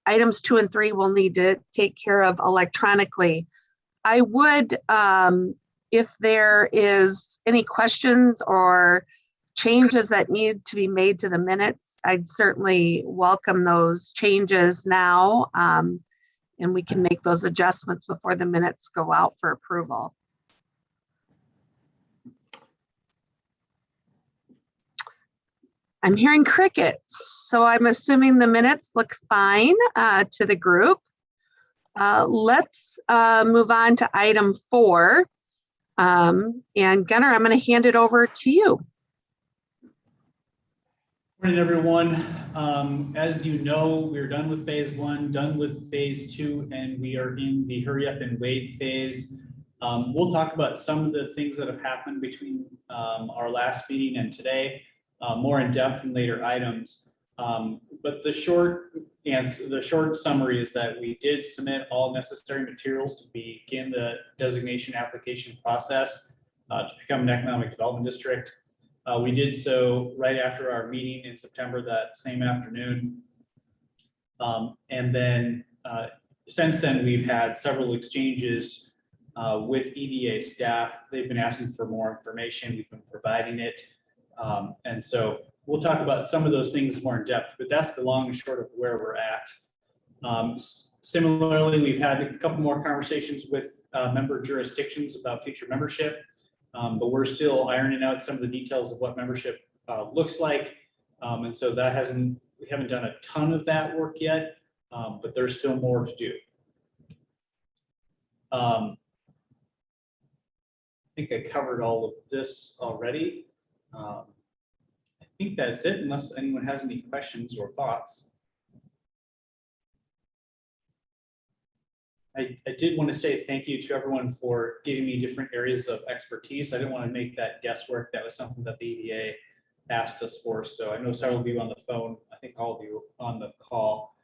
Items 2 and 3 we'll need to take care of electronically. I would, if there is any questions or changes that need to be made to the minutes, I'd certainly welcome those changes now, and we can make those adjustments before the minutes go out for approval. I'm hearing crickets, so I'm assuming the minutes look fine to the group. Let's move on to item 4. And Gunnar, I'm going to hand it over to you. Good morning, everyone. As you know, we're done with phase 1, done with phase 2, and we are in the hurry up and wait phase. We'll talk about some of the things that have happened between our last meeting and today, more in depth in later items. But the short summary is that we did submit all necessary materials to begin the designation application process to become an economic development district. We did so right after our meeting in September that same afternoon. And then since then, we've had several exchanges with EDA staff. They've been asking for more information. We've been providing it. And so we'll talk about some of those things more in depth, but that's the long and short of where we're at. Similarly, we've had a couple more conversations with member jurisdictions about future membership, but we're still ironing out some of the details of what membership looks like. And so that we haven't done a ton of that work yet, but there's still more to do. I think I covered all of this already. I think that's it, unless anyone has any questions or thoughts. I did want to say thank you to everyone for giving me different areas of expertise. I didn't want to make that guesswork. That was something that the EDA asked us for. So I know several of you on the phone, I think all of you on the call,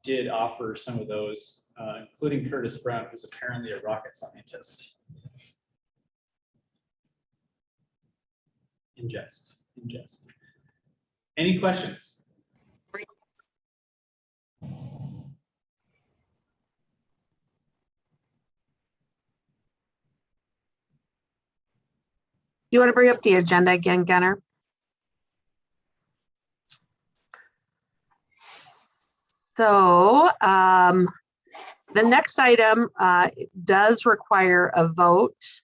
did offer some of those, including Curtis Brown, who's apparently a rocket scientist. In jest. Any questions? You want to bring up the agenda again, Gunnar? So the next item does require a vote,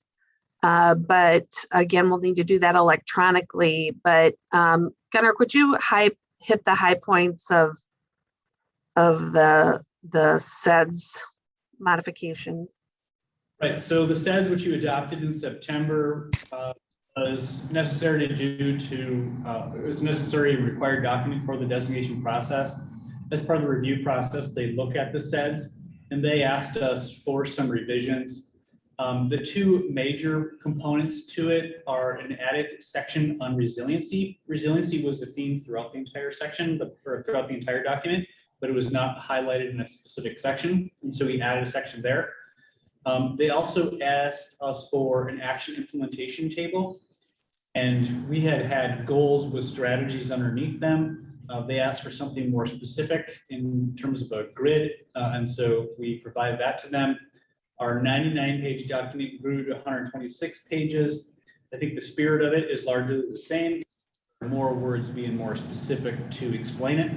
but again, we'll need to do that electronically. But Gunnar, could you hit the high points of the SEDS modifications? Right. So the SEDS, which you adopted in September, was necessary to do to it was a necessary and required document for the designation process. As part of the review process, they look at the SEDS and they asked us for some revisions. The two major components to it are an added section on resiliency. Resiliency was a theme throughout the entire section, or throughout the entire document, but it was not highlighted in a specific section. And so we added a section there. They also asked us for an action implementation table, and we had goals with strategies underneath them. They asked for something more specific in terms of a grid, and so we provided that to them. Our 99-page document grew to 126 pages. I think the spirit of it is largely the same, more words being more specific to explain it.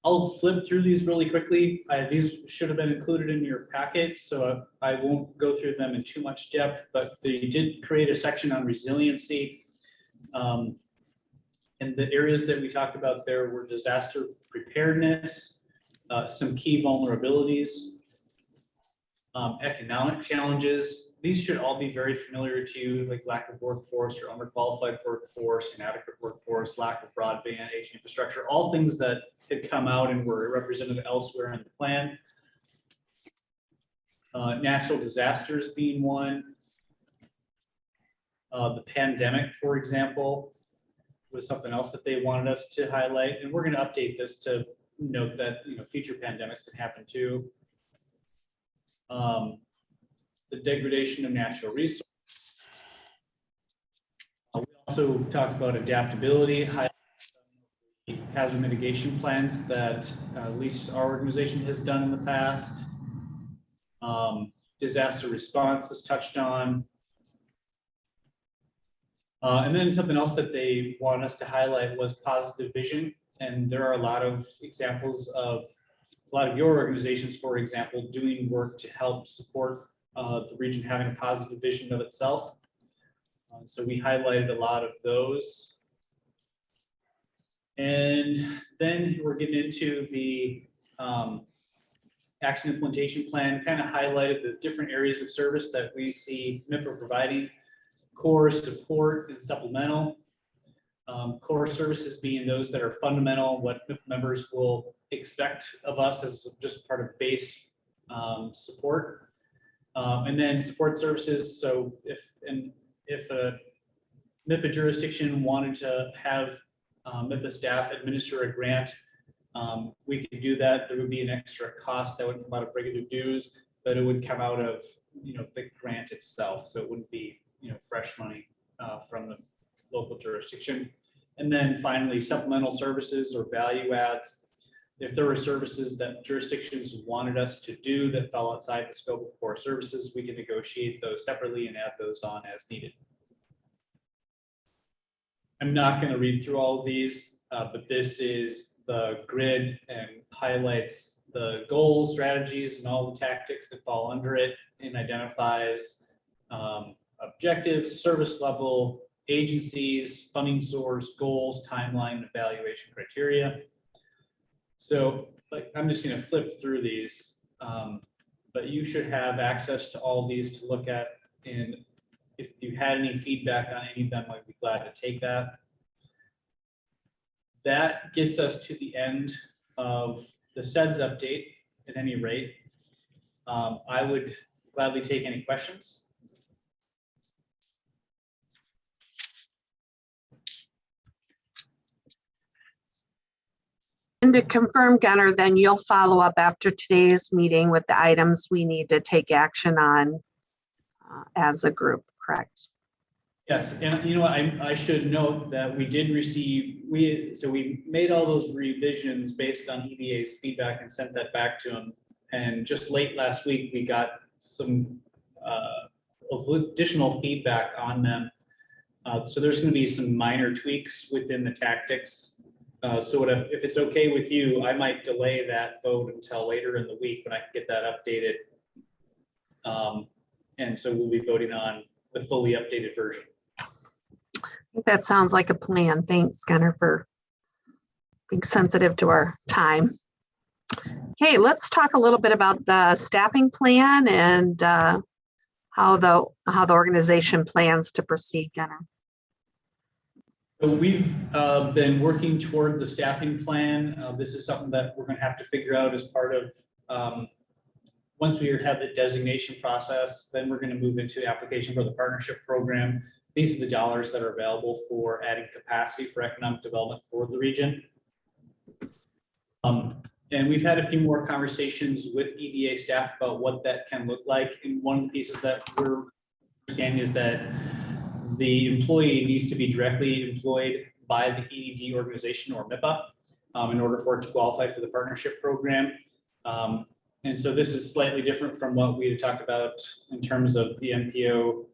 I'll flip through these really quickly. These should have been included in your packet, so I won't go through them in too much depth, but they did create a section on resiliency. And the areas that we talked about there were disaster preparedness, some key vulnerabilities, economic challenges. These should all be very familiar to you, like lack of workforce or underqualified workforce, inadequate workforce, lack of broadband, aging infrastructure, all things that had come out and were represented elsewhere in the plan. Natural disasters being one. The pandemic, for example, was something else that they wanted us to highlight. And we're going to update this to note that future pandemics can happen too. The degradation of natural resources. We also talked about adaptability, hazard mitigation plans that at least our organization has done in the past. Disaster response is touched on. And then something else that they want us to highlight was positive vision. And there are a lot of examples of a lot of your organizations, for example, doing work to help support the region having a positive vision of itself. So we highlighted a lot of those. And then we're getting into the action implementation plan, kind of highlighted the different areas of service that we see MIPA providing: core, support, and supplemental. Core services being those that are fundamental, what MIPA members will expect of us as just part of base support. And then support services. So if a MIPA jurisdiction wanted to have MIPA staff administer a grant, we could do that. There would be an extra cost that would come out of regular dues, but it would come out of the grant itself. So it wouldn't be fresh money from the local jurisdiction. And then finally, supplemental services or value adds. If there were services that jurisdictions wanted us to do that fell outside the scope of core services, we can negotiate those separately and add those on as needed. I'm not going to read through all of these, but this is the grid and highlights the goals, strategies, and all the tactics that fall under it, and identifies objectives, service level, agencies, funding source, goals, timeline, evaluation criteria. So I'm just going to flip through these, but you should have access to all of these to look at. And if you had any feedback on any of them, I'd be glad to take that. That gets us to the end of the SEDS update at any rate. I would gladly take any questions. And to confirm, Gunnar, then you'll follow up after today's meeting with the items we need to take action on as a group, correct? Yes, and you know what, I should note that we did receive, we made all those revisions based on EDA's feedback and sent that back to them. And just late last week, we got some additional feedback on them. So there's going to be some minor tweaks within the tactics. So if it's okay with you, I might delay that vote until later in the week when I can get that updated. And so we'll be voting on the fully updated version. I think that sounds like a plan. Thanks, Gunnar, for being sensitive to our time. Okay, let's talk a little bit about the staffing plan and how the organization plans to proceed, Gunnar. So we've been working toward the staffing plan. This is something that we're going to have to figure out as part of once we have the designation process, then we're going to move into the application for the partnership program. These are the dollars that are available for adding capacity for economic development for the region. And we've had a few more conversations with EDA staff about what that can look like. And one of the pieces that we're understanding is that the employee needs to be directly employed by the EED organization or MIPA in order for it to qualify for the partnership program. And so this is slightly different from what we had talked about in terms of the MPO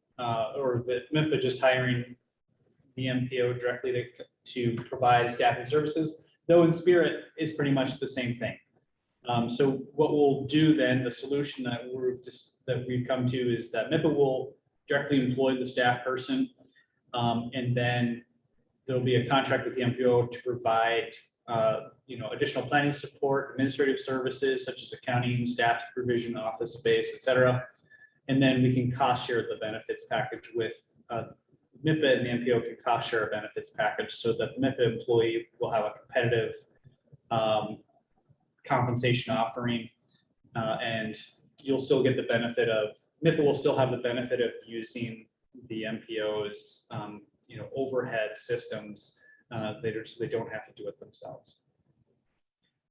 or the MIPA just hiring the MPO directly to provide staffing services, though in spirit is pretty much the same thing. So what we'll do then, the solution that we've come to is that MIPA will directly employ the staff person, and then there'll be a contract with the MPO to provide additional planning support, administrative services such as accounting, staff supervision, office space, etc. And then we can cost share the benefits package with MIPA, and the MPO can cost share a benefits package so that the MIPA employee will have a competitive compensation offering, and you'll still get the benefit of, MIPA will still have the benefit of using the MPO's overhead systems later, so they don't have to do it themselves.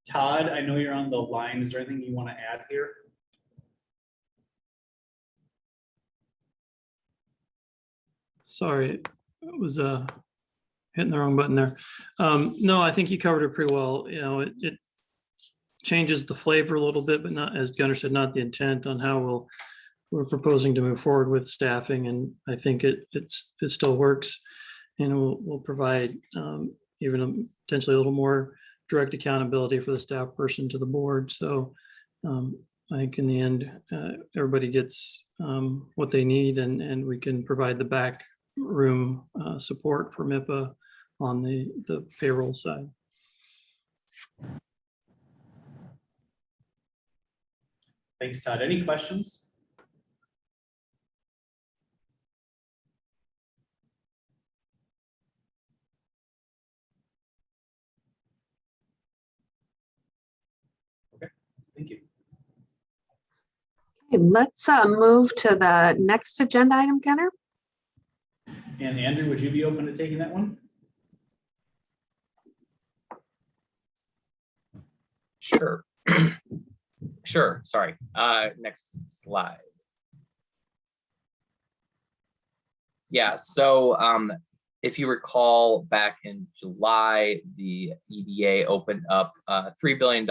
Todd, I know you're on the line. Is there anything you want to add here? Sorry, was hitting the wrong button there. No, I think you covered it pretty well. You know, it changes the flavor a little bit, but not, as Gunnar said, not the intent on how we're proposing to move forward with staffing. And I think it still works, and we'll provide even potentially a little more direct accountability for the staff person to the board. So I think in the end, everybody gets what they need, and we can provide the back room support for MIPA on the payroll side. Thanks, Todd. Any questions? Okay, thank you. Okay, let's move to the next agenda item, Gunnar. And Andrew, would you be open to taking that one? Sure. Sure. Sorry. Next slide. Yeah. So if you recall, back in July, the EDA opened up $3 billion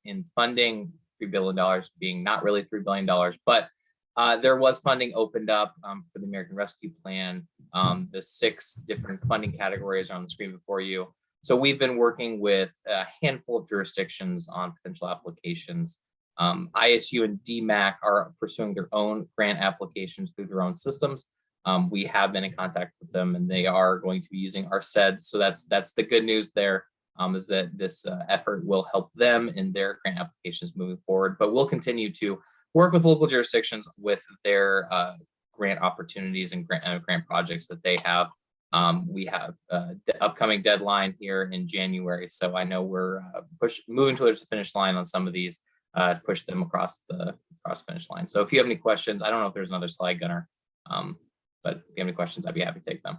in funding. $3 billion being not really $3 billion, but there was funding opened up for the American Rescue Plan. The 6 different funding categories are on the screen before you. So we've been working with a handful of jurisdictions on potential applications. ISU and DMAC are pursuing their own grant applications through their own systems. We have been in contact with them, and they are going to be using our SEDS. So that's the good news there, is that this effort will help them in their grant applications moving forward. But we'll continue to work with local jurisdictions with their grant opportunities and grant projects that they have. We have the upcoming deadline here in January, so I know we're moving towards the finish line on some of these to push them across the finish line. So if you have any questions, I don't know if there's another slide, Gunnar, but if you have any questions, I'd be happy to take them.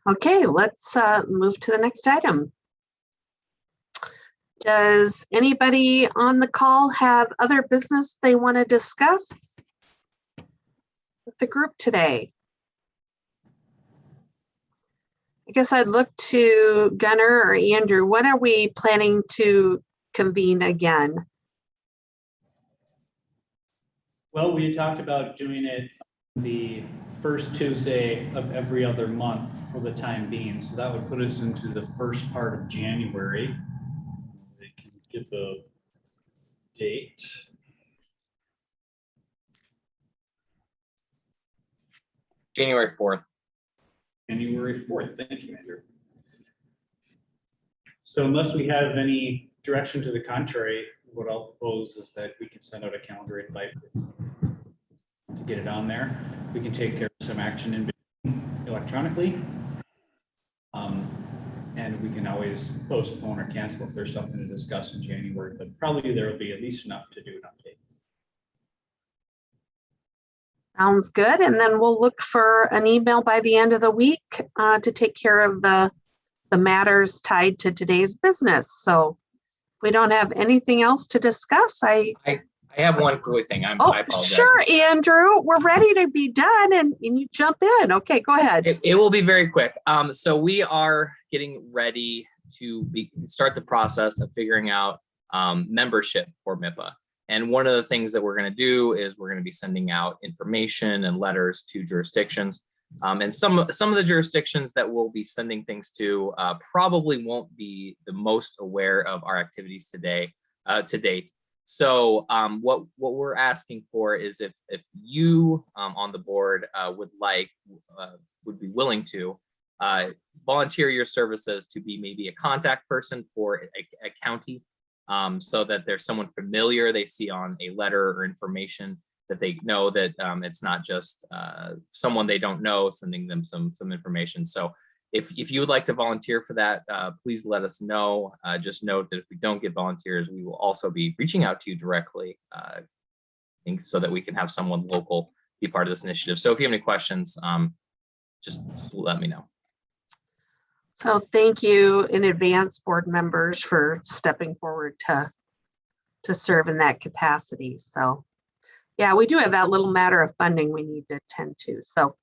Okay, let's move to the next item. Does anybody on the call have other business they want to discuss with the group today? I guess I'd look to Gunnar or Andrew. When are we planning to convene again? Well, we talked about doing it the first Tuesday of every other month for the time being. So that would put us into the first part of January. I can give a date. January 4th. January 4th. Thank you, Andrew. So unless we have any direction to the contrary, what I'll propose is that we can send out a calendar invite to get it on there. We can take care of some action electronically. And we can always postpone or cancel if there's something to discuss in January, but probably there will be at least enough to do an update. Sounds good. And then we'll look for an email by the end of the week to take care of the matters tied to today's business. So if we don't have anything else to discuss, I have one quick thing. I apologize. Sure, Andrew, we're ready to be done, and you jump in. Okay, go ahead. It will be very quick. So we are getting ready to start the process of figuring out membership for MIPA. And one of the things that we're going to do is we're going to be sending out information and letters to jurisdictions. And some of the jurisdictions that we'll be sending things to probably won't be the most aware of our activities today to date. So what we're asking for is if you on the board would be willing to volunteer your services to be maybe a contact person for a county, so that there's someone familiar they see on a letter or information that they know that it's not just someone they don't know sending them some information. So if you would like to volunteer for that, please let us know. Just note that if we don't get volunteers, we will also be reaching out to you directly, I think, so that we can have someone local be part of this initiative. So if you have any questions, just let me know. So thank you in advance, board members, for stepping forward to serve in that capacity. So yeah, we do have that little matter of funding we need to attend to. So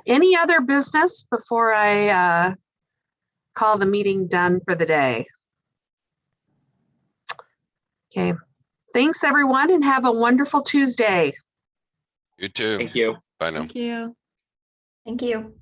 any other business before I call the meeting done for the day? Okay, thanks everyone and have a wonderful Tuesday. You too. Thank you. Bye now. Thank you. Thank you.